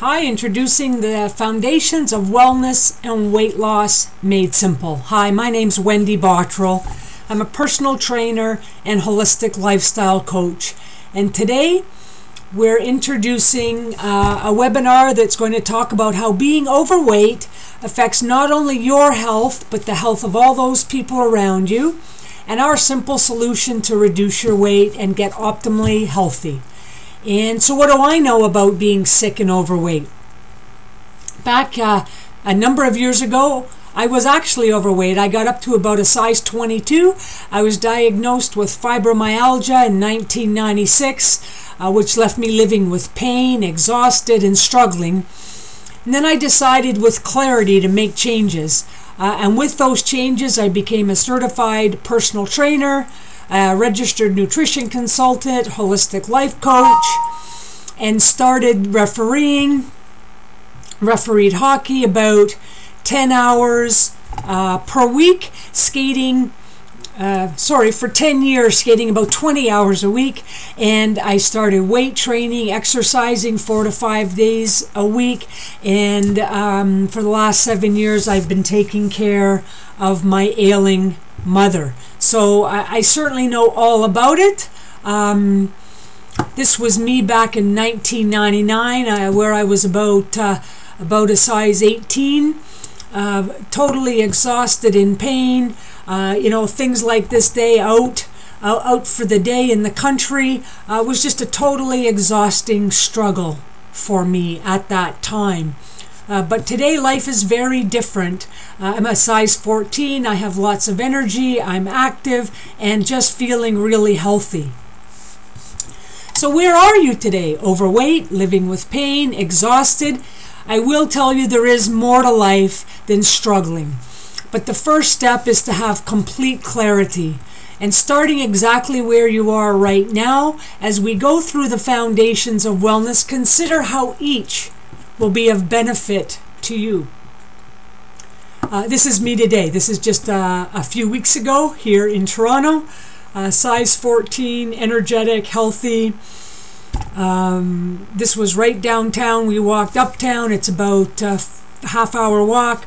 Hi, introducing the foundations of wellness and weight loss made simple. Hi, my name's Wendy Bottrell. I'm a personal trainer and holistic lifestyle coach. And today we're introducing a webinar that's going to talk about how being overweight affects not only your health, but the health of all those people around you, and our simple solution to reduce your weight and get optimally healthy. And so what do I know about being sick and overweight? Back a number of years ago, I was actually overweight. I got up to about a size 22. I was diagnosed with fibromyalgia in 1996, which left me living with pain, exhausted, and struggling. And then I decided with clarity to make changes. And with those changes, I became a certified personal trainer, a registered nutrition consultant, holistic life coach, and started refereeing. Refereed hockey about 10 hours per week, skating, for 10 years, skating about 20 hours a week. And I started weight training, exercising 4 to 5 days a week. And for the last 7 years, I've been taking care of my ailing mother. So I certainly know all about it. This was me back in 1999, where I was about a size 18, totally exhausted, in pain. Things like this day out for the day in the country was just a totally exhausting struggle for me at that time. But today life is very different. I'm a size 14, I have lots of energy, I'm active, and just feeling really healthy. So where are you today? Overweight, living with pain, exhausted? I will tell you there is more to life than struggling. But the first step is to have complete clarity. And starting exactly where you are right now, as we go through the foundations of wellness, consider how each will be of benefit to you. This is me today. This is just a few weeks ago here in Toronto. Size 14, energetic, healthy. This was right downtown. We walked uptown. It's about a half-hour walk.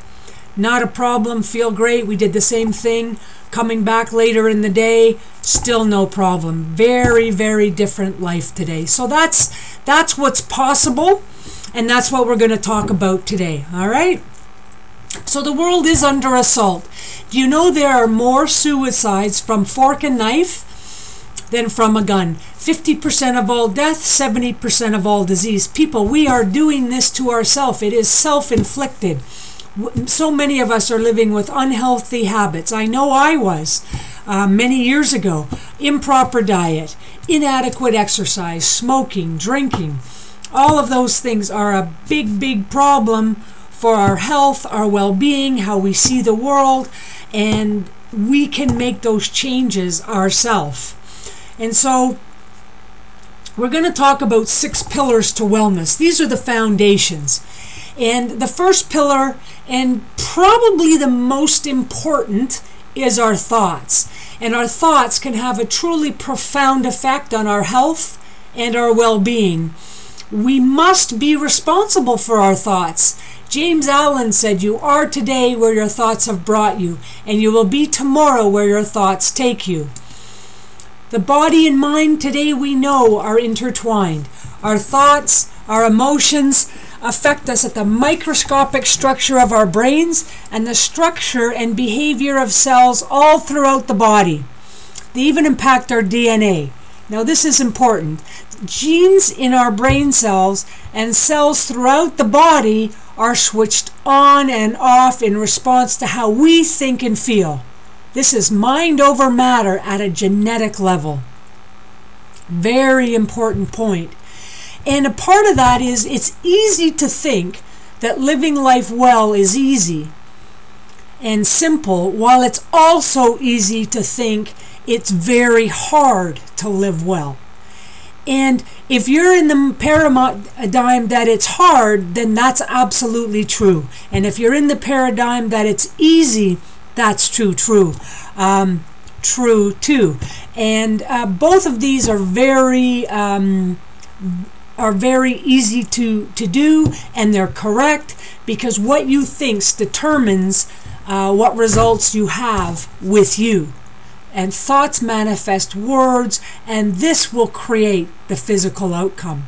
Not a problem. Feel great. We did the same thing. Coming back later in the day, still no problem. Very, very different life today. So that's what's possible. And that's what we're going to talk about today, all right? So the world is under assault. Do you know there are more suicides from fork and knife than from a gun? 50% of all deaths, 70% of all disease. People, we are doing this to ourselves. It is self-inflicted. So many of us are living with unhealthy habits. I know I was many years ago. Improper diet, inadequate exercise, smoking, drinking. All of those things are a big, big problem for our health, our well-being, how we see the world, and we can make those changes ourselves. And so we're going to talk about 6 pillars to wellness. These are the foundations. And the first pillar, and probably the most important, is our thoughts. And our thoughts can have a truly profound effect on our health and our well-being. We must be responsible for our thoughts. James Allen said, "You are today where your thoughts have brought you, and you will be tomorrow where your thoughts take you." The body and mind today, we know, are intertwined. Our thoughts, our emotions affect us at the microscopic structure of our brains and the structure and behavior of cells all throughout the body. They even impact our DNA. Now this is important. Genes in our brain cells and cells throughout the body are switched on and off in response to how we think and feel. This is mind over matter at a genetic level. Very important point. And a part of that is it's easy to think that living life well is easy and simple, while it's also easy to think it's very hard to live well. And if you're in the paradigm that it's hard, then that's absolutely true. And if you're in the paradigm that it's easy, that's true too. And both of these are very are very easy to do, and they're correct, because what you think determines what results you have with you. And thoughts manifest words, and this will create the physical outcome.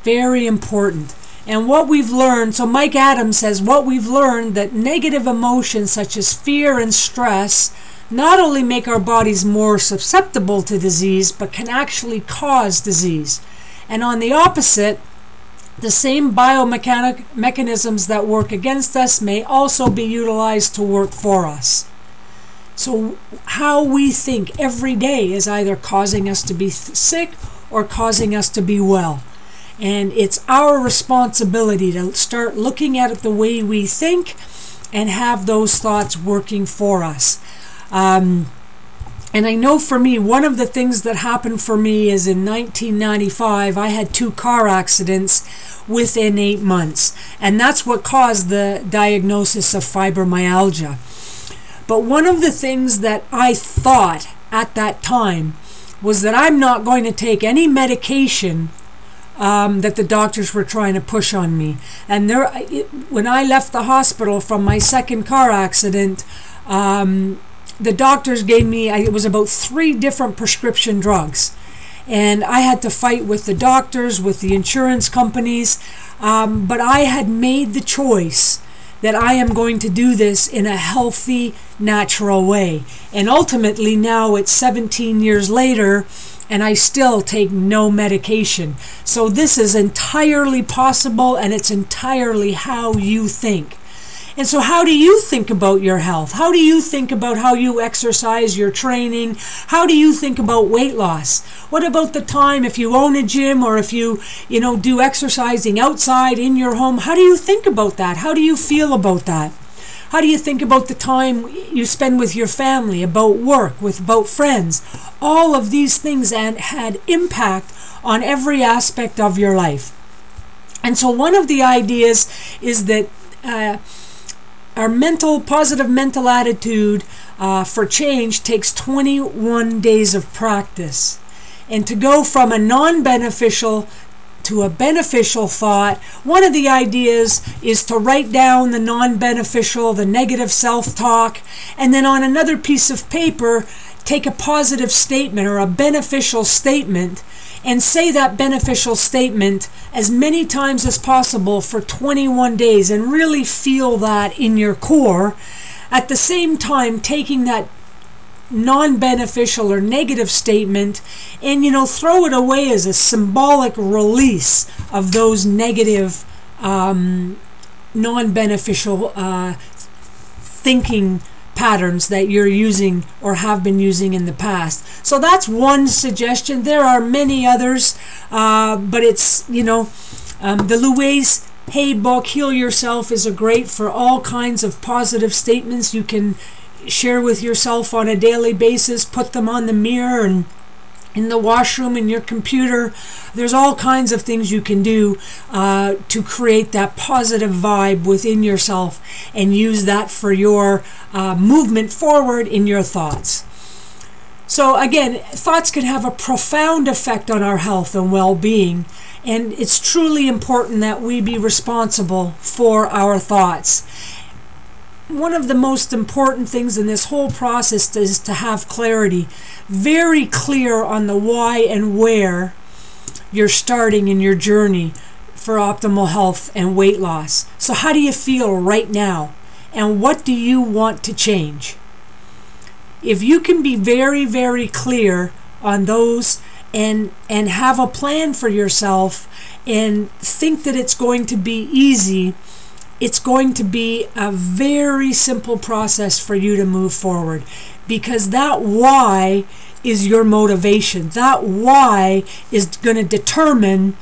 Very important. And what we've learned, so Mike Adams says, what we've learned that negative emotions such as fear and stress not only make our bodies more susceptible to disease, but can actually cause disease. And on the opposite, the same biomechanic mechanisms that work against us may also be utilized to work for us. So how we think every day is either causing us to be sick or causing us to be well. And it's our responsibility to start looking at it the way we think and have those thoughts working for us. And I know for me, one of the things that happened for me is in 1995, I had 2 car accidents within 8 months. And that's what caused the diagnosis of fibromyalgia. But one of the things that I thought at that time was that I'm not going to take any medication that the doctors were trying to push on me. And when I left the hospital from my second car accident, the doctors gave me, it was about 3 different prescription drugs. And I had to fight with the doctors, with the insurance companies, but I had made the choice that I am going to do this in a healthy, natural way. And ultimately now it's 17 years later, and I still take no medication. So this is entirely possible, and it's entirely how you think. And so how do you think about your health? How do you think about how you exercise, your training? How do you think about weight loss? What about the time if you own a gym, or if you do exercising outside in your home? How do you think about that? How do you feel about that? How do you think about the time you spend with your family, about work, about friends? All of these things had impact on every aspect of your life. And so one of the ideas is that our positive mental attitude for change takes 21 days of practice. And to go from a non-beneficial to a beneficial thought, one of the ideas is to write down the non-beneficial, the negative self-talk, and then on another piece of paper, take a positive statement or a beneficial statement, and say that beneficial statement as many times as possible for 21 days and really feel that in your core. At the same time, taking that non-beneficial or negative statement and throw it away as a symbolic release of those negative non-beneficial thinking patterns that you're using or have been using in the past. So that's one suggestion. There are many others, but it's the Louise Hay book, Heal Yourself, is great for all kinds of positive statements you can share with yourself on a daily basis. Put them on the mirror and in the washroom, in your computer. There's all kinds of things you can do to create that positive vibe within yourself and use that for your movement forward in your thoughts. So again, thoughts can have a profound effect on our health and well-being, and it's truly important that we be responsible for our thoughts. One of the most important things in this whole process is to have clarity, very clear on the why and where you're starting in your journey for optimal health and weight loss. So how do you feel right now? And what do you want to change? If you can be very, very clear on those and have a plan for yourself and think that it's going to be easy, it's going to be a very simple process for you to move forward, because that why is your motivation. That why is going to determine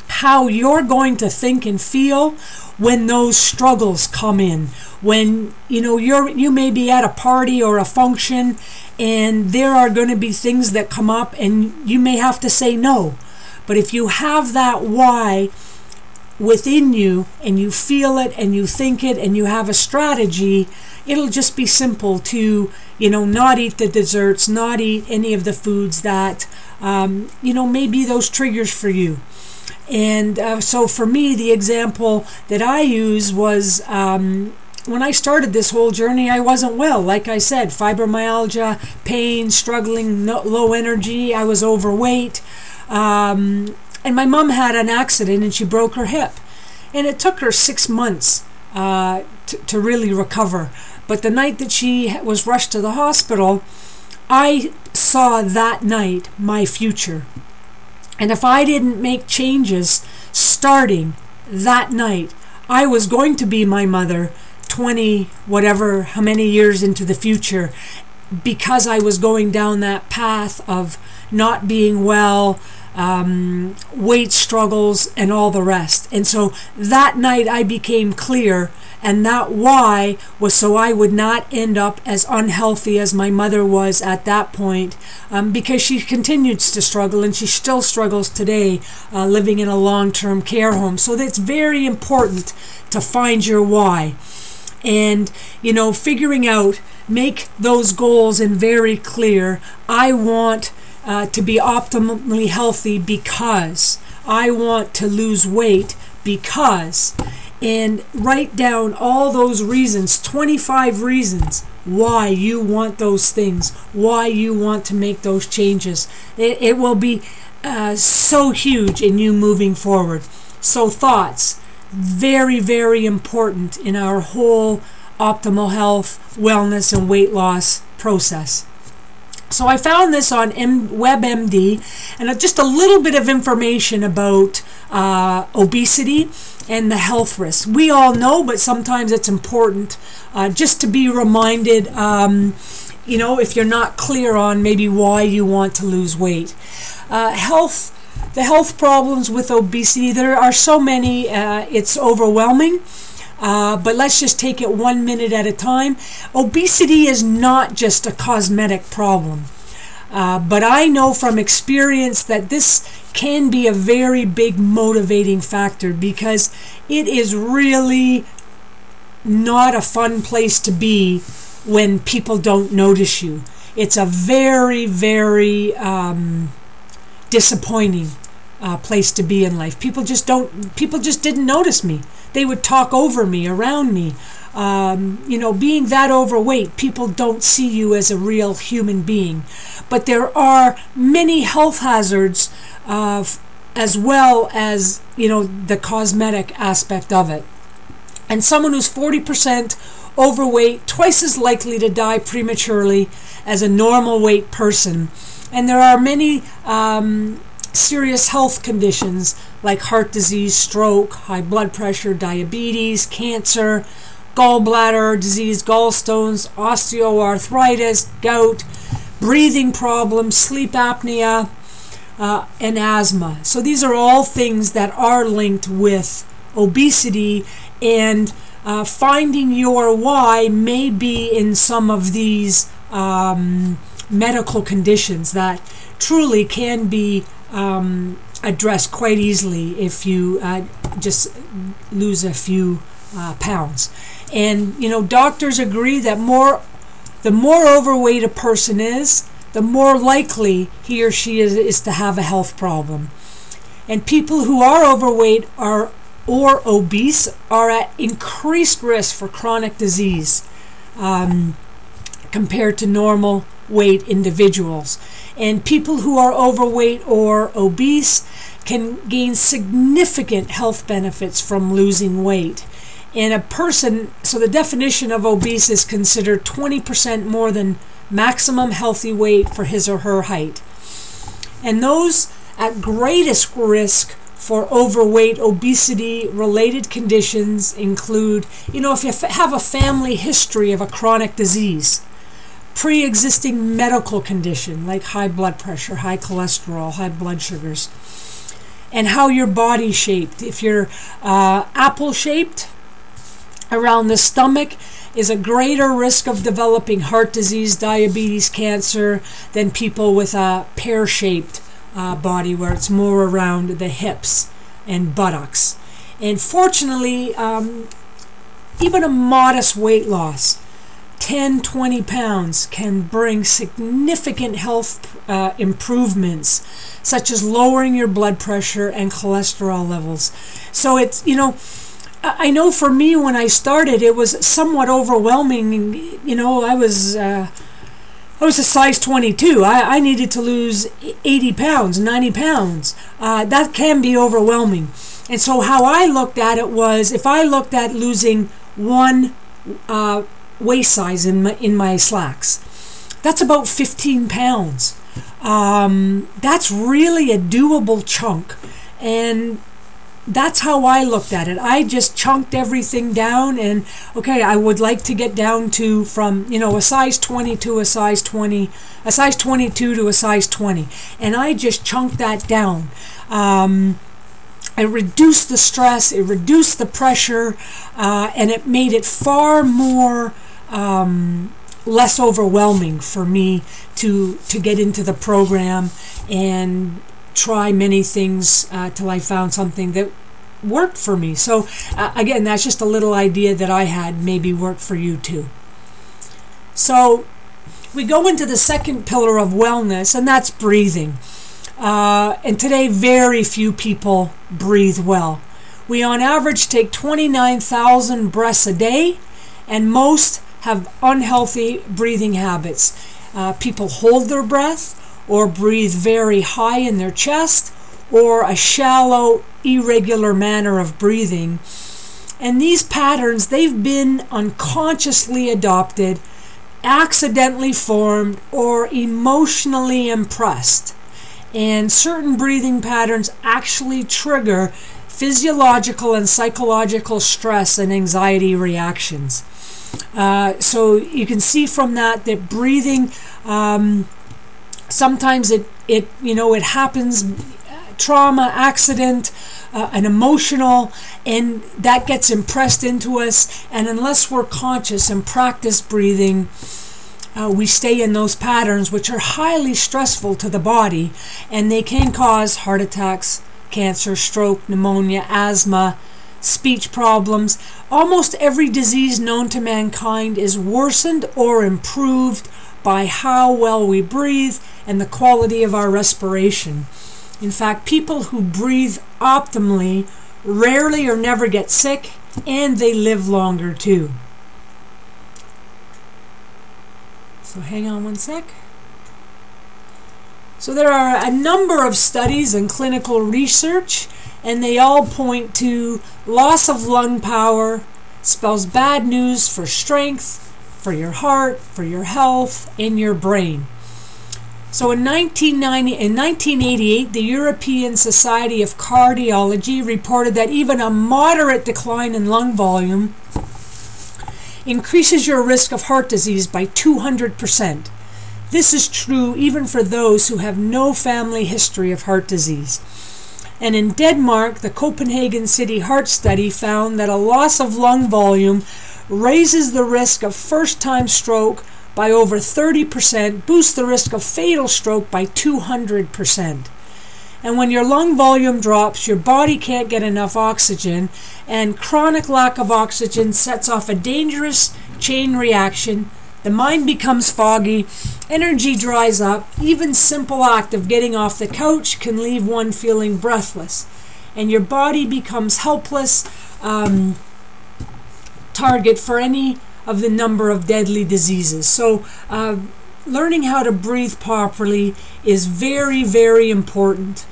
how you're going to think and feel when those struggles come in. When you may be at a party or a function and there are going to be things that come up and you may have to say no. But if you have that why within you and you feel it and you think it and you have a strategy, it'll just be simple to not eat the desserts, not eat any of the foods that maybe those triggers for you. And so for me, the example that I use was when I started this whole journey, I wasn't well. Like I said, fibromyalgia, pain, struggling, low energy. I was overweight. And my mom had an accident and she broke her hip. And it took her 6 months to really recover. But the night that she was rushed to the hospital, I saw that night my future. And if I didn't make changes starting that night, I was going to be my mother 20, whatever, how many years into the future, because I was going down that path of not being well, weight struggles, and all the rest. And so that night I became clear, and that why was so I would not end up as unhealthy as my mother was at that point, because she continues to struggle, and she still struggles today, living in a long-term care home. So that's very important to find your why. And, figuring out, make those goals and very clear. I want to be optimally healthy because I want to lose weight because, and write down all those reasons, 25 reasons why you want those things, why you want to make those changes. It will be so huge in you moving forward. So thoughts, very, very important in our whole optimal health, wellness, and weight loss process. So I found this on WebMD, and just a little bit of information about obesity and the health risks. We all know, but sometimes it's important just to be reminded, if you're not clear on maybe why you want to lose weight. The health problems with obesity, there are so many, it's overwhelming. But let's just take it 1 minute at a time. Obesity is not just a cosmetic problem. But I know from experience that this can be a very big motivating factor, because it is really not a fun place to be when people don't notice you. It's a very, very disappointing place to be in life. People just didn't notice me. They would talk over me, around me. Being that overweight, people don't see you as a real human being. But there are many health hazards as well as, the cosmetic aspect of it. And someone who's 40% overweight, twice as likely to die prematurely as a normal weight person. And there are many serious health conditions like heart disease, stroke, high blood pressure, diabetes, cancer, gallbladder disease, gallstones, osteoarthritis, gout, breathing problems, sleep apnea, and asthma. So these are all things that are linked with obesity, and finding your why may be in some of these medical conditions that truly can be addressed quite easily if you just lose a few pounds. And doctors agree that the more overweight a person is, the more likely he or she is to have a health problem. And people who are overweight or obese are at increased risk for chronic disease compared to normal weight individuals. And people who are overweight or obese can gain significant health benefits from losing weight. And a person, so the definition of obese is considered 20% more than maximum healthy weight for his or her height. And those at greatest risk for overweight, obesity related conditions include, if you have a family history of a chronic disease, pre-existing medical condition like high blood pressure, high cholesterol, high blood sugars, and how your body's shaped. If you're apple-shaped around the stomach, is a greater risk of developing heart disease, diabetes, cancer than people with a pear-shaped body where it's more around the hips and buttocks. And fortunately, even a modest weight loss 10, 20 pounds can bring significant health improvements, such as lowering your blood pressure and cholesterol levels. So it's, I know for me when I started, it was somewhat overwhelming. I was a size 22. I needed to lose 80 pounds, 90 pounds. That can be overwhelming. And so how I looked at it was, if I looked at losing one waist size in my slacks, that's about 15 pounds. That's really a doable chunk. And that's how I looked at it. I just chunked everything down, and okay, I would like to get down to from a size 20 to a size 20, a size 22 to a size 20, and I just chunked that down. It reduced the stress, it reduced the pressure, and it made it far more less overwhelming for me to get into the program and try many things till I found something that worked for me. So again, that's just a little idea that I had, maybe work for you too. So we go into the second pillar of wellness, and that's breathing. And today very few people breathe well. We on average take 29,000 breaths a day, and most have unhealthy breathing habits. People hold their breath, or breathe very high in their chest, or a shallow, irregular manner of breathing. And these patterns, they've been unconsciously adopted, accidentally formed, or emotionally impressed. And certain breathing patterns actually trigger physiological and psychological stress and anxiety reactions. So you can see from that breathing, sometimes it happens, trauma, accident, an emotional, and that gets impressed into us. And unless we're conscious and practice breathing, we stay in those patterns, which are highly stressful to the body, and they can cause heart attacks, cancer, stroke, pneumonia, asthma, speech problems. Almost every disease known to mankind is worsened or improved by how well we breathe and the quality of our respiration. In fact, people who breathe optimally rarely or never get sick, and they live longer too. So hang on one sec. So there are a number of studies and clinical research, and they all point to loss of lung power spells bad news for strength, for your heart, for your health, and your brain. So in 1988, the European Society of Cardiology reported that even a moderate decline in lung volume increases your risk of heart disease by 200%. This is true even for those who have no family history of heart disease. And in Denmark, the Copenhagen City Heart Study found that a loss of lung volume raises the risk of first-time stroke by over 30%, boosts the risk of fatal stroke by 200%. And when your lung volume drops, your body can't get enough oxygen, and chronic lack of oxygen sets off a dangerous chain reaction. The mind becomes foggy, energy dries up. Even simple act of getting off the couch can leave one feeling breathless, and your body becomes helpless target for any of the number of deadly diseases. So learning how to breathe properly is very, very important.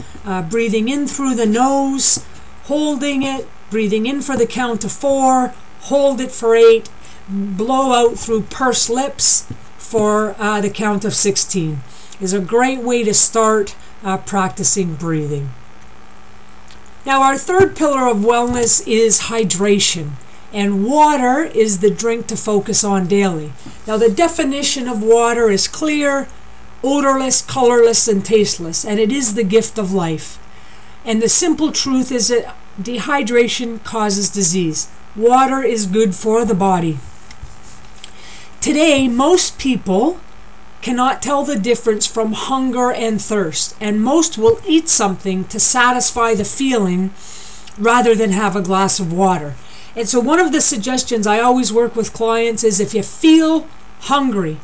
Breathing in through the nose, holding it, breathing in for the count of 4, hold it for 8, blow out through pursed lips for the count of 16 is a great way to start practicing breathing. Now our third pillar of wellness is hydration. And water is the drink to focus on daily. Now the definition of water is clear, odorless, colorless, and tasteless, and it is the gift of life. And the simple truth is that dehydration causes disease. Water is good for the body. Today, most people cannot tell the difference from hunger and thirst, and most will eat something to satisfy the feeling rather than have a glass of water. And so one of the suggestions I always work with clients is if you feel hungry,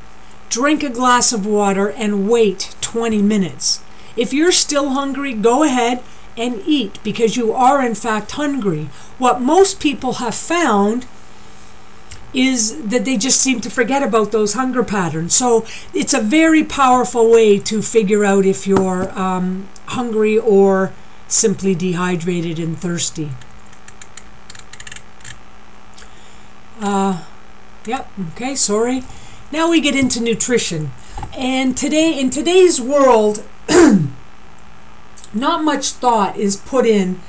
drink a glass of water and wait 20 minutes. If you're still hungry, go ahead and eat because you are in fact hungry. What most people have found is that they just seem to forget about those hunger patterns. So it's a very powerful way to figure out if you're hungry or simply dehydrated and thirsty. Yep, okay, sorry. Now we get into nutrition. And today, in today's world, not much thought is put in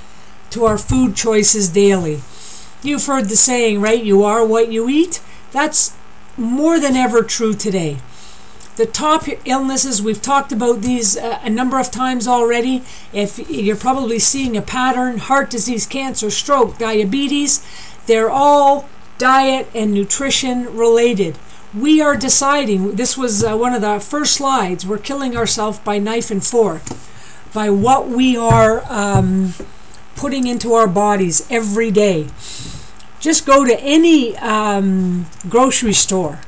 to our food choices daily. You've heard the saying, right? You are what you eat. That's more than ever true today. The top illnesses, we've talked about these a number of times already. If you're probably seeing a pattern, heart disease, cancer, stroke, diabetes, they're all diet and nutrition related. We are deciding, this was one of the first slides, we're killing ourselves by knife and fork, by what we are putting into our bodies every day. Just go to any grocery store.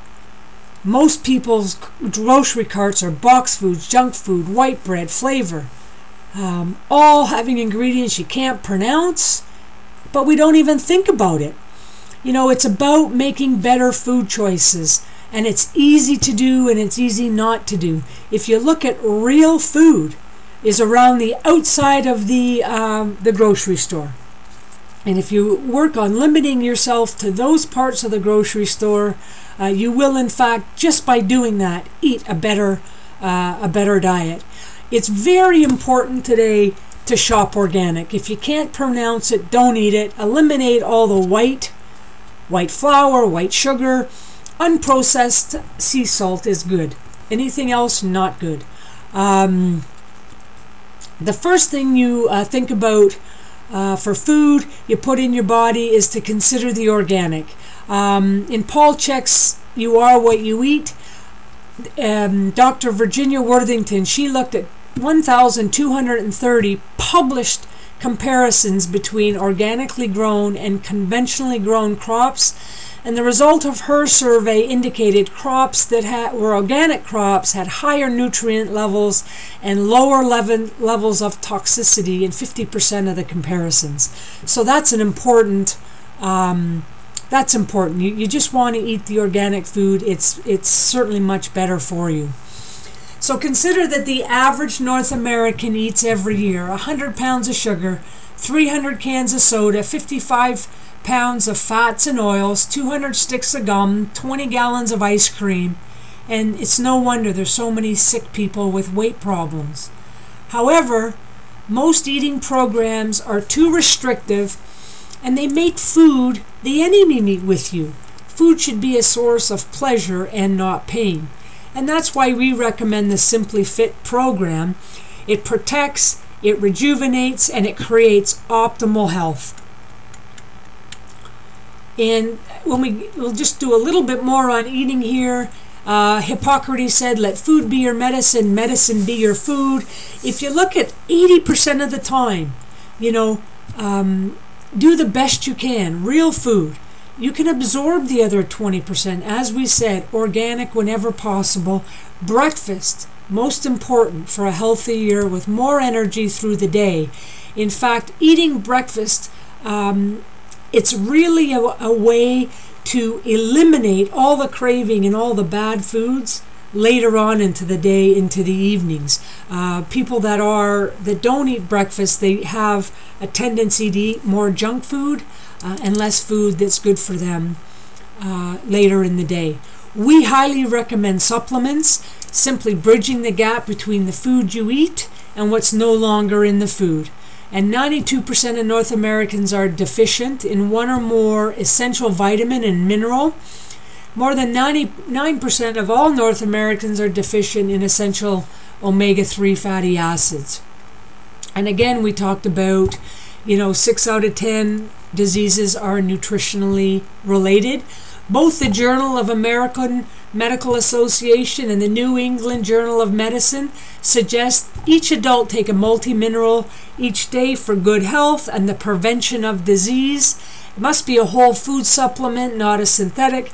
Most people's grocery carts are box foods, junk food, white bread, flavor, all having ingredients you can't pronounce, but we don't even think about it. You know, it's about making better food choices, and it's easy to do and it's easy not to do. If you look at real food, is around the outside of the grocery store. And if you work on limiting yourself to those parts of the grocery store, you will in fact, just by doing that, eat a better diet. It's very important today to shop organic. If you can't pronounce it, don't eat it. Eliminate all the white flour, white sugar. Unprocessed sea salt is good. Anything else, not good. The first thing you think about for food you put in your body is to consider the organic. In Paul Chek's You Are What You Eat, Dr. Virginia Worthington, she looked at 1,230 published comparisons between organically grown and conventionally grown crops, and the result of her survey indicated crops that were organic crops had higher nutrient levels and lower levels of toxicity in 50% of the comparisons. So that's an important. That's important. You just want to eat the organic food. It's certainly much better for you. So consider that the average North American eats every year 100 pounds of sugar, 300 cans of soda, 55 pounds of fats and oils, 200 sticks of gum, 20 gallons of ice cream, and it's no wonder there's so many sick people with weight problems. However, most eating programs are too restrictive and they make food the enemy with you. Food should be a source of pleasure and not pain. And that's why we recommend the Simply Fit program. It protects, it rejuvenates, and it creates optimal health. And we'll just do a little bit more on eating here. Hippocrates said, let food be your medicine, medicine be your food. If you look at 80% of the time, do the best you can, real food. You can absorb the other 20%. As we said, organic whenever possible. Breakfast, most important for a healthy year with more energy through the day. In fact, eating breakfast, it's really a way to eliminate all the craving and all the bad foods later on into the day, into the evenings. People that don't eat breakfast, they have a tendency to eat more junk food and less food that's good for them later in the day. We highly recommend supplements, simply bridging the gap between the food you eat and what's no longer in the food. And 92% of North Americans are deficient in one or more essential vitamin and mineral. More than 99% of all North Americans are deficient in essential omega-3 fatty acids. And again, we talked about, 6 out of 10 diseases are nutritionally related. Both the Journal of American Medical Association and the New England Journal of Medicine suggest each adult take a multi-mineral each day for good health and the prevention of disease. It must be a whole food supplement, not a synthetic.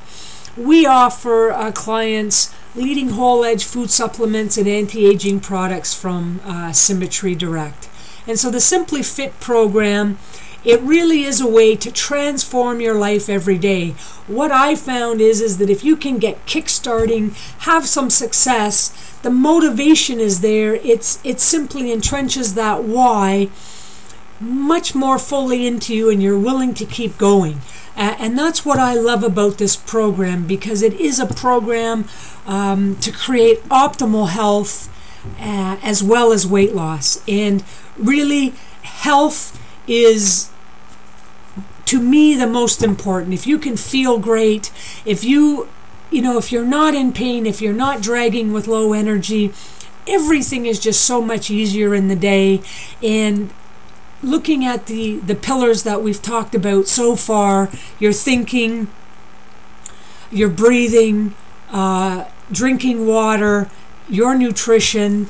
we offer clients leading whole edge food supplements and anti-aging products from Symmetry Direct. And so the Simply Fit program, it really is a way to transform your life every day. What I found is that if you can get kickstarting, have some success, the motivation is there. It simply entrenches that why much more fully into you, and you're willing to keep going. And that's what I love about this program, because it is a program to create optimal health as well as weight loss. And really, health is, to me, the most important. If you can feel great, if you're not in pain, if you're not dragging with low energy, everything is just so much easier in the day. And looking at the pillars that we've talked about so far, your thinking, your breathing, drinking water, your nutrition,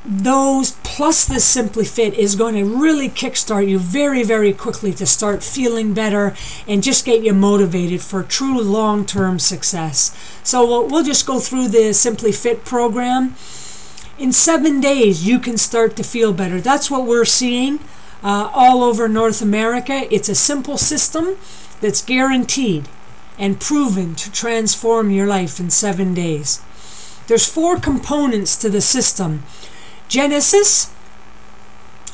those plus the Simply Fit is going to really kickstart you very, very quickly to start feeling better and just get you motivated for true long-term success. So we'll just go through the Simply Fit program. In 7 days, you can start to feel better. That's what we're seeing all over North America. It's a simple system that's guaranteed and proven to transform your life in 7 days. There's 4 components to the system. Genesis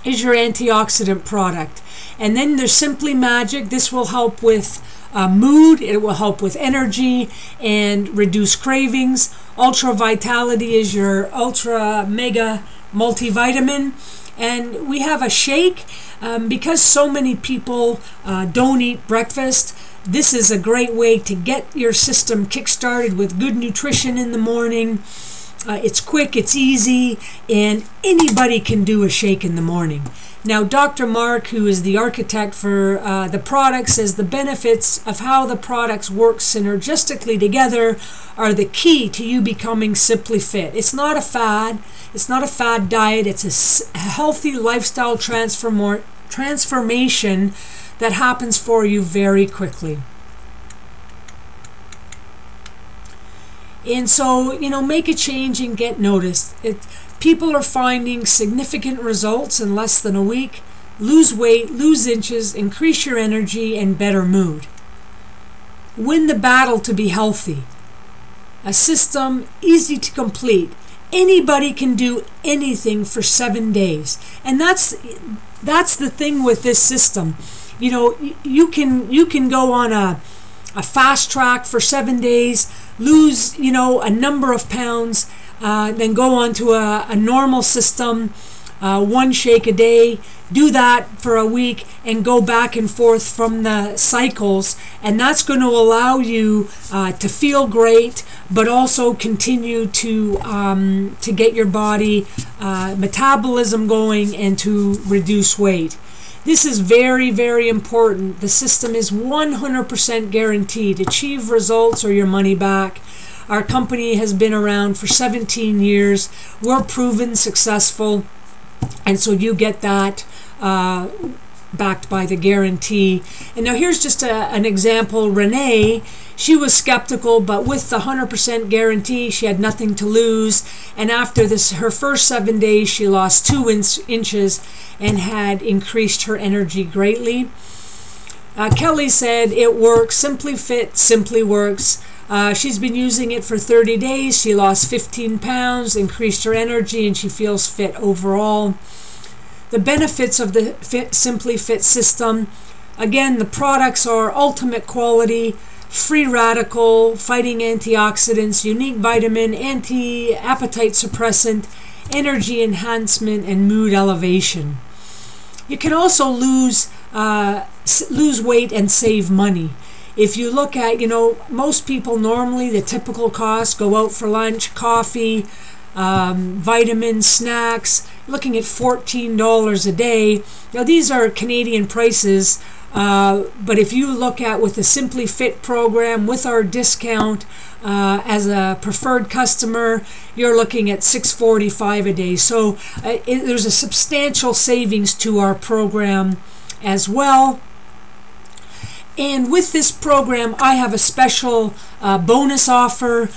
is your antioxidant product. And then there's Simply Magic. This will help with mood. It will help with energy and reduce cravings. Ultra Vitality is your Ultra Mega Multivitamin. And we have a shake. Because so many people don't eat breakfast, this is a great way to get your system kick-started with good nutrition in the morning. It's quick, it's easy, and anybody can do a shake in the morning. Now, Dr. Mark, who is the architect for the product, says the benefits of how the products work synergistically together are the key to you becoming Simply Fit. It's not a fad. It's not a fad diet. It's a healthy lifestyle transformation that happens for you very quickly. And so, make a change and get noticed. People are finding significant results in less than a week. Lose weight, lose inches, increase your energy, and better mood. Win the battle to be healthy. A system easy to complete. Anybody can do anything for 7 days. And that's the thing with this system. You can go on a fast track for 7 days, lose, a number of pounds, then go on to a normal system, 1 shake a day, do that for a week, and go back and forth from the cycles. And that's going to allow you to feel great, but also continue to get your body metabolism going and to reduce weight. This is very, very important. The system is 100% guaranteed. Achieve results or your money back. Our company has been around for 17 years. We're proven successful, and so you get that backed by the guarantee. And now here's just an example. Renee, she was skeptical, but with the 100% guarantee, she had nothing to lose. And after her first 7 days, she lost 2 inches and had increased her energy greatly. Kelly said it works. Simply Fit simply works. She's been using it for 30 days. She lost 15 pounds, increased her energy, and she feels fit overall. The benefits of the Simply Fit system. Again, the products are ultimate quality, free radical, fighting antioxidants, unique vitamin, anti-appetite suppressant, energy enhancement, and mood elevation. You can also lose weight and save money. If you look at, most people normally, the typical cost, go out for lunch, coffee, vitamins, snacks, looking at $14 a day. Now these are Canadian prices, but if you look at with the Simply Fit program, with our discount as a preferred customer, you're looking at $6.45 a day. So there's a substantial savings to our program as well. And with this program, I have a special bonus offer.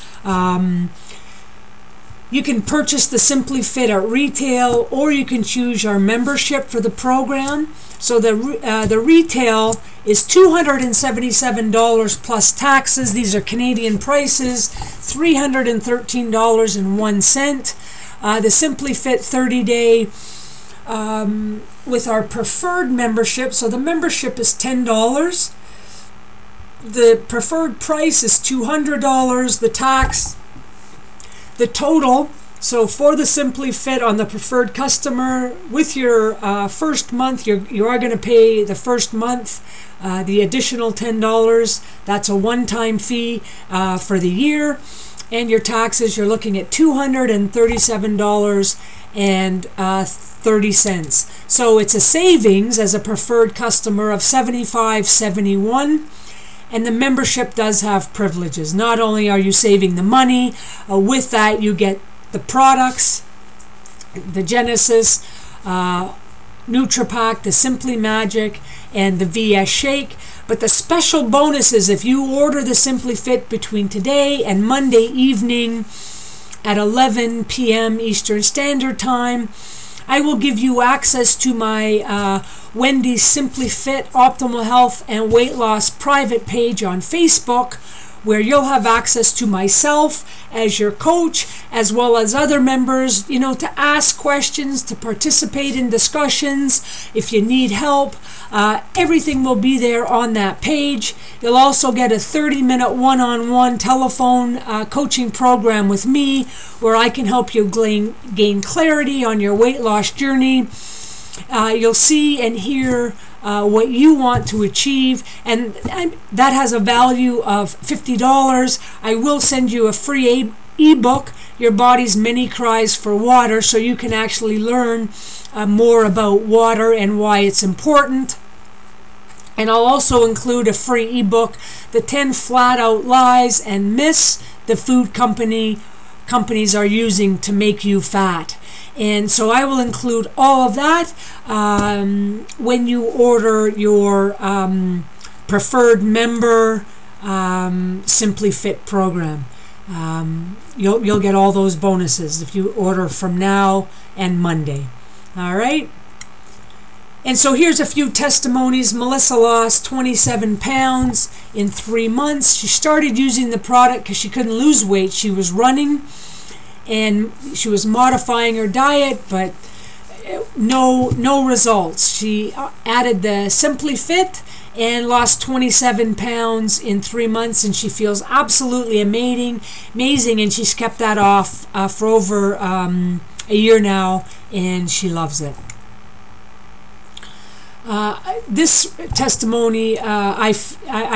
You can purchase the Simply Fit at retail, or you can choose our membership for the program. So the retail is $277 plus taxes. These are Canadian prices, $313.01. The Simply Fit 30-day with our preferred membership. So the membership is $10. The preferred price is $200. The tax, the total, so for the Simply Fit on the preferred customer, with your first month, you are going to pay the first month the additional $10. That's a one-time fee for the year. And your taxes, you're looking at $237.30. So it's a savings as a preferred customer of $75.71. And the membership does have privileges. Not only are you saving the money, with that you get the products, the Genesis, NutriPack, the Simply Magic, and the VS Shake. But the special bonus is if you order the Simply Fit between today and Monday evening at 11 p.m. Eastern Standard Time, I will give you access to my Wendy's Simply Fit Optimal Health and Weight Loss private page on Facebook, where you'll have access to myself as your coach, as well as other members, to ask questions, to participate in discussions. If you need help, everything will be there on that page. You'll also get a 30-minute one-on-one telephone coaching program with me, where I can help you gain clarity on your weight loss journey. You'll see and hear what you want to achieve, and that has a value of $50. I will send you a free ebook, Your Body's Many Cries for Water, so you can actually learn more about water and why it's important. And I'll also include a free ebook, The 10 Flat Out Lies and Myths the Food Companies are using to make you fat. And so I will include all of that when you order your preferred member Simply Fit program. You'll get all those bonuses if you order from now and Monday. All right. And so here's a few testimonies. Melissa lost 27 pounds in 3 months. She started using the product because she couldn't lose weight. She was running and she was modifying her diet, but no results. She added the Simply Fit and lost 27 pounds in 3 months, and she feels absolutely amazing, and she's kept that off for over a year now, and she loves it. This testimony, I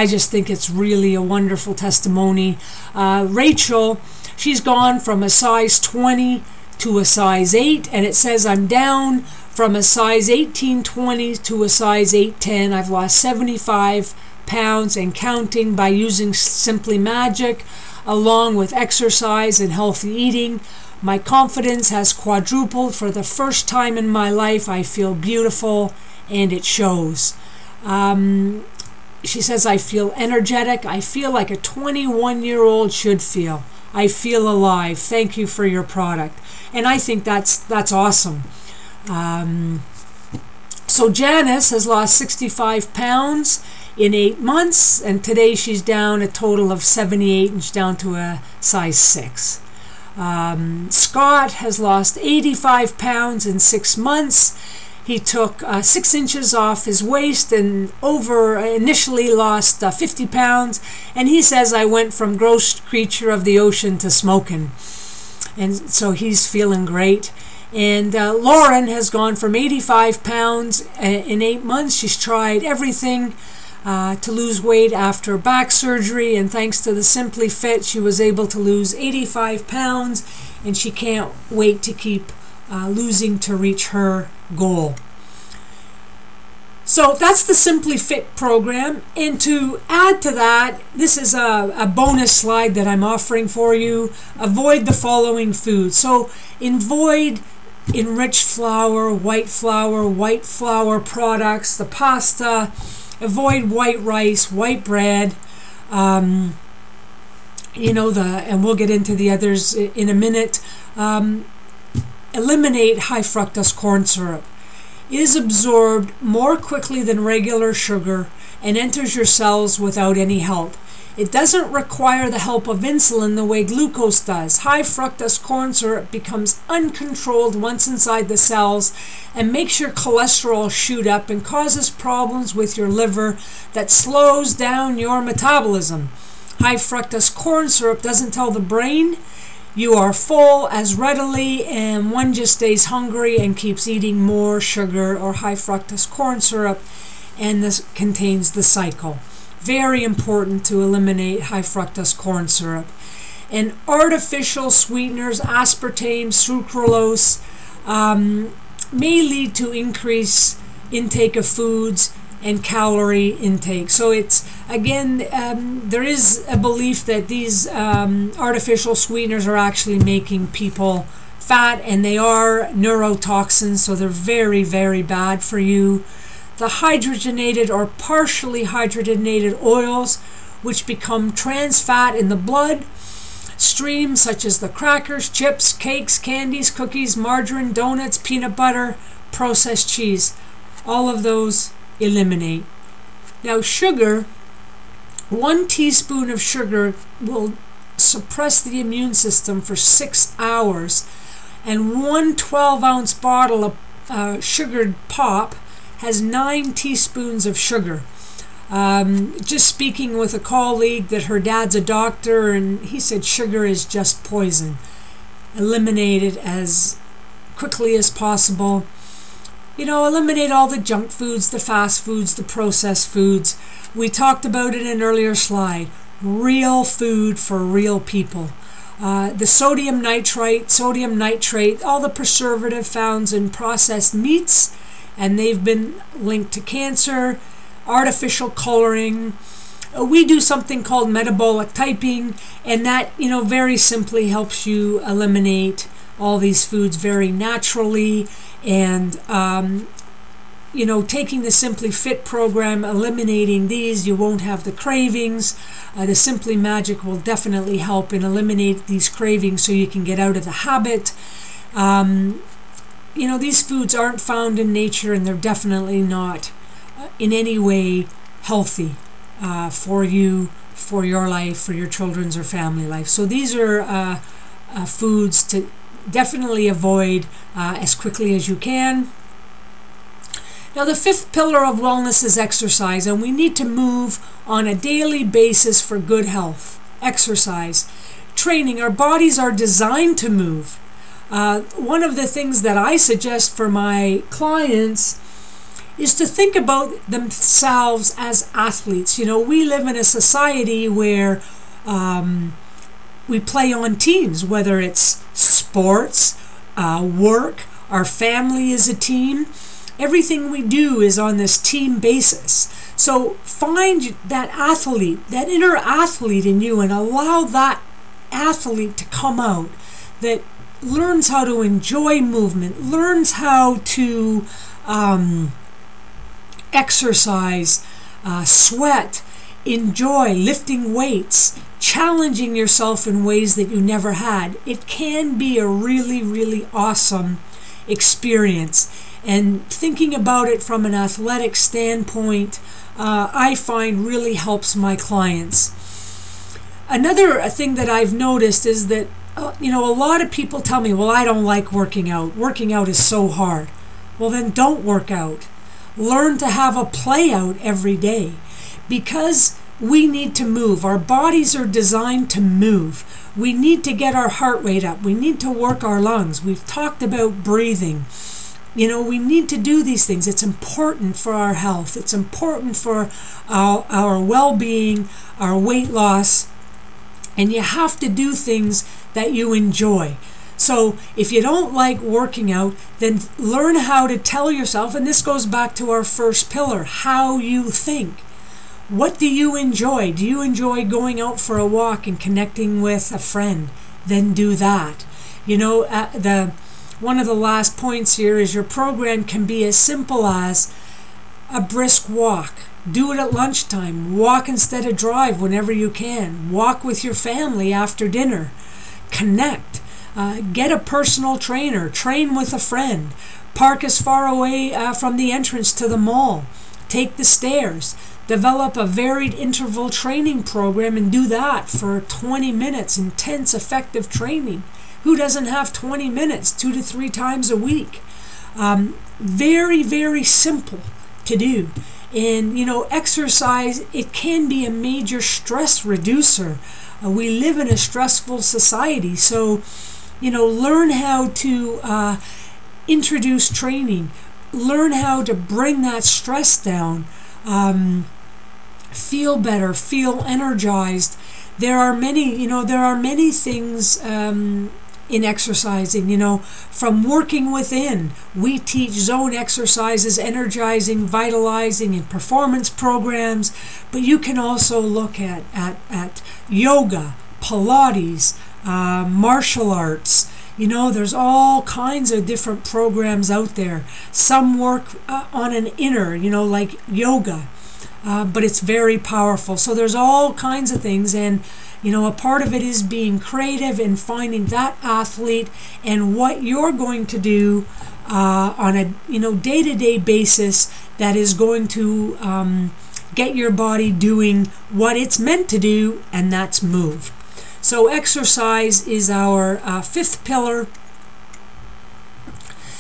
just think it's really a wonderful testimony. Rachel, she's gone from a size 20 to a size 8, and it says, I'm down from a size 18-20 to a size 8-10. I've lost 75 pounds and counting by using Simply Magic, along with exercise and healthy eating. My confidence has quadrupled for the first time in my life. I feel beautiful, and it shows. She says, I feel energetic. I feel like a 21-year-old should feel. I feel alive. Thank you for your product. And I think that's awesome. So Janice has lost 65 pounds in 8 months, and today she's down a total of 78, and she's down to a size 6. Scott has lost 85 pounds in 6 months. He took 6 inches off his waist and initially lost 50 pounds. And he says, I went from gross creature of the ocean to smoking. And so he's feeling great. And Lauren has gone from 85 pounds in 8 months. She's tried everything to lose weight after back surgery. And thanks to the Simply Fit, she was able to lose 85 pounds. And she can't wait to keep losing to reach her goal. So that's the Simply Fit program. And to add to that, this is a bonus slide that I'm offering for you. Avoid the following foods. So avoid enriched flour, white flour products, the pasta, avoid white rice, white bread, and we'll get into the others in a minute. Eliminate high fructose corn syrup. It is absorbed more quickly than regular sugar and enters your cells without any help. It doesn't require the help of insulin the way glucose does. High fructose corn syrup becomes uncontrolled once inside the cells and makes your cholesterol shoot up and causes problems with your liver that slows down your metabolism. High fructose corn syrup doesn't tell the brain you are full as readily, and one just stays hungry and keeps eating more sugar or high fructose corn syrup, and this contains the cycle. Very important to eliminate high fructose corn syrup. And artificial sweeteners, aspartame, sucralose, may lead to increased intake of foods and calorie intake. So it's, again, there is a belief that these artificial sweeteners are actually making people fat, and they are neurotoxins, so they're very, very bad for you. The hydrogenated or partially hydrogenated oils, which become trans fat in the blood stream, such as the crackers, chips, cakes, candies, cookies, margarine, donuts, peanut butter, processed cheese. All of those eliminate. Now, sugar, 1 teaspoon of sugar will suppress the immune system for 6 hours, and 1 12-ounce bottle of sugared pop has 9 teaspoons of sugar. Just speaking with a colleague that her dad's a doctor, and he said sugar is just poison. Eliminate it as quickly as possible. Eliminate all the junk foods, the fast foods, the processed foods. We talked about it in an earlier slide. Real food for real people. The sodium nitrite, sodium nitrate, all the preservative found in processed meats, and they've been linked to cancer, artificial coloring. We do something called metabolic typing, and that, very simply helps you eliminate all these foods very naturally. And taking the Simply Fit program, eliminating these, you won't have the cravings. The Simply Magic will definitely help and eliminate these cravings so you can get out of the habit. These foods aren't found in nature, and they're definitely not in any way healthy for you, for your life, for your children's or family life. So these are foods to definitely avoid as quickly as you can. Now, the 5th pillar of wellness is exercise, and we need to move on a daily basis for good health. Exercise, training. Our bodies are designed to move. One of the things that I suggest for my clients is to think about themselves as athletes. We live in a society where we play on teams, whether it's sports, work, our family is a team. Everything we do is on this team basis. So find that athlete, that inner athlete in you, and allow that athlete to come out, that learns how to enjoy movement, learns how to exercise, sweat, enjoy lifting weights, challenging yourself in ways that you never had. It can be a really, really awesome experience. And thinking about it from an athletic standpoint, I find really helps my clients. Another thing that I've noticed is that, a lot of people tell me, well, I don't like working out. Working out is so hard. Well, then don't work out. Learn to have a play out every day, because we need to move. Our bodies are designed to move. We need to get our heart rate up. We need to work our lungs. We've talked about breathing. We need to do these things. It's important for our health. It's important for our well-being, our weight loss. And you have to do things that you enjoy. So if you don't like working out, then learn how to tell yourself, and this goes back to our first pillar, how you think. What do you enjoy? Do you enjoy going out for a walk and connecting with a friend? Then do that. One of the last points here is your program can be as simple as a brisk walk. Do it at lunchtime. Walk instead of drive whenever you can. Walk with your family after dinner. Connect. Get a personal trainer. Train with a friend. Park as far away from the entrance to the mall. Take the stairs. Develop a varied interval training program and do that for 20 minutes. Intense, effective training. Who doesn't have 20 minutes 2 to 3 times a week? Very, very simple to do. And, exercise, it can be a major stress reducer. We live in a stressful society, so, learn how to introduce training. Learn how to bring that stress down. Feel better, feel energized. There are many things in exercising, from working within. We teach zone exercises, energizing, vitalizing, and performance programs, but you can also look at yoga, Pilates, martial arts. There's all kinds of different programs out there. Some work on an inner, like yoga, but it's very powerful. So there's all kinds of things, and a part of it is being creative and finding that athlete and what you're going to do on a day-to-day basis that is going to get your body doing what it's meant to do, and that's move. So exercise is our 5th pillar.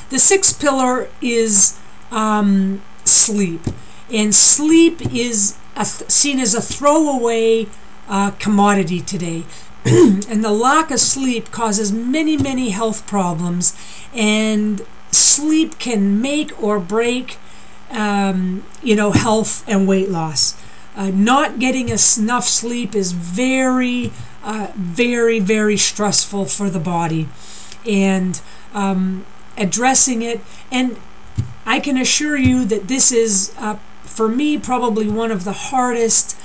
The 6th pillar is sleep, and sleep is seen as a throwaway commodity today. And the lack of sleep causes many, many health problems, and sleep can make or break health and weight loss. Not getting enough sleep is very, very stressful for the body, and addressing it, and I can assure you that this is for me probably one of the hardest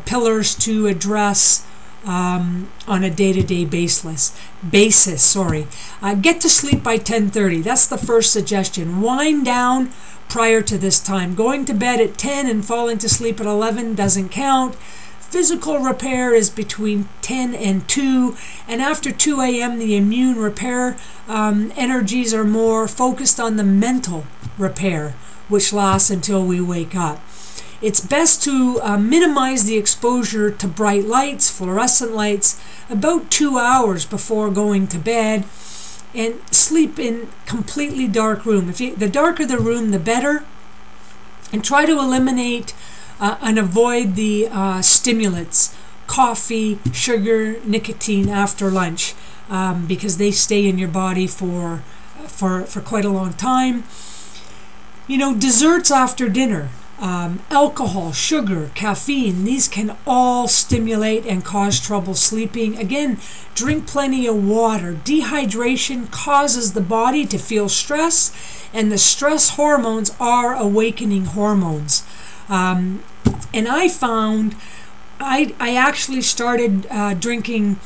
pillars to address on a day-to-day basis. Get to sleep by 10:30. That's the first suggestion. Wind down prior to this time. Going to bed at 10 and falling to sleep at 11 doesn't count. Physical repair is between 10 and 2, and after 2 a.m. the immune repair energies are more focused on the mental repair, which lasts until we wake up. It's best to minimize the exposure to bright lights, fluorescent lights, about 2 hours before going to bed, and sleep in completely dark room. The darker the room, the better, and try to eliminate and avoid the stimulants, coffee, sugar, nicotine after lunch, because they stay in your body for quite a long time. Desserts after dinner, alcohol, sugar, caffeine, these can all stimulate and cause trouble sleeping. Again, drink plenty of water. Dehydration causes the body to feel stress, and the stress hormones are awakening hormones. And I found I actually started drinking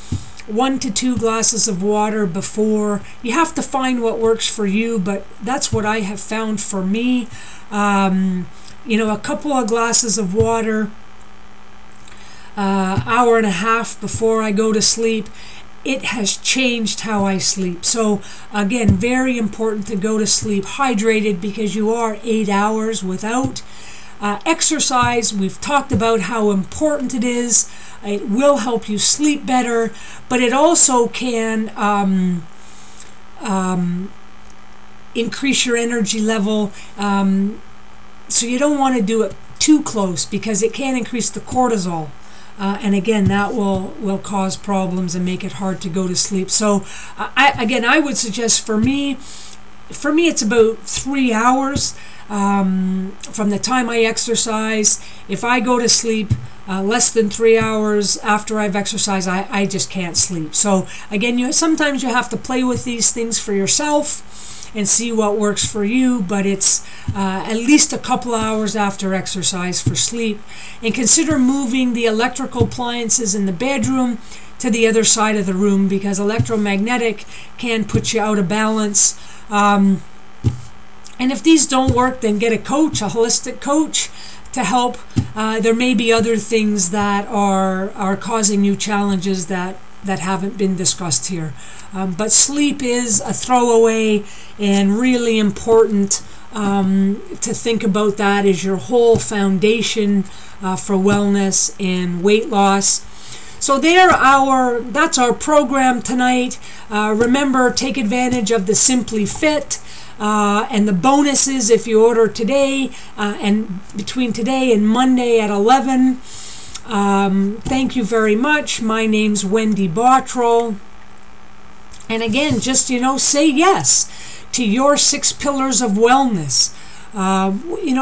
1 to 2 glasses of water before. You have to find what works for you, but that's what I have found for me. A couple of glasses of water, hour and a half before I go to sleep. It has changed how I sleep. So again, very important to go to sleep hydrated, because you are 8 hours without. Exercise, we've talked about how important it is. It will help you sleep better, but it also can increase your energy level. So you don't want to do it too close, because it can increase the cortisol. And again, that will cause problems and make it hard to go to sleep. So I would suggest for me it's about 3 hours from the time I exercise. If I go to sleep less than 3 hours after I've exercised, I just can't sleep. So again, sometimes you have to play with these things for yourself and see what works for you, but it's at least a couple hours after exercise for sleep. And consider moving the electrical appliances in the bedroom to the other side of the room, because electromagnetic can put you out of balance. And if these don't work, then get a coach, a holistic coach, to help. There may be other things that are causing you challenges that haven't been discussed here. But sleep is a throwaway and really important to think about that as your whole foundation for wellness and weight loss. So that's our program tonight. Remember, take advantage of the Simply Fit and the bonuses if you order today and between today and Monday at 11. Thank you very much. My name's Wendy Bottrell. And again, just, say yes to your 6 pillars of wellness.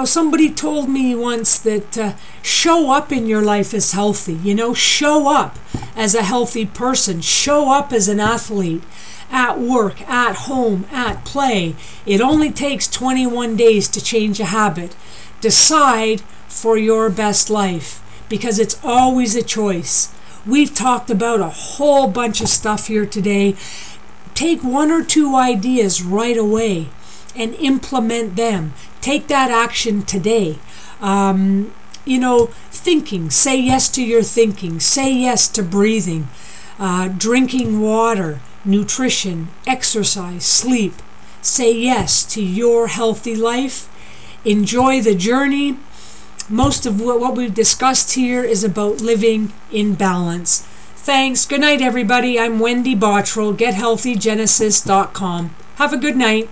Somebody told me once that show up in your life as healthy. Show up as a healthy person. Show up as an athlete. At work, at home, at play. It only takes 21 days to change a habit. Decide for your best life, because it's always a choice. We've talked about a whole bunch of stuff here today. Take 1 or 2 ideas right away and implement them. Take that action today. Thinking. Say yes to your thinking. Say yes to breathing. Drinking water, nutrition, exercise, sleep. Say yes to your healthy life. Enjoy the journey. Most of what we've discussed here is about living in balance. Thanks. Good night, everybody. I'm Wendy Bottrell, GetHealthyGenesis.com. Have a good night.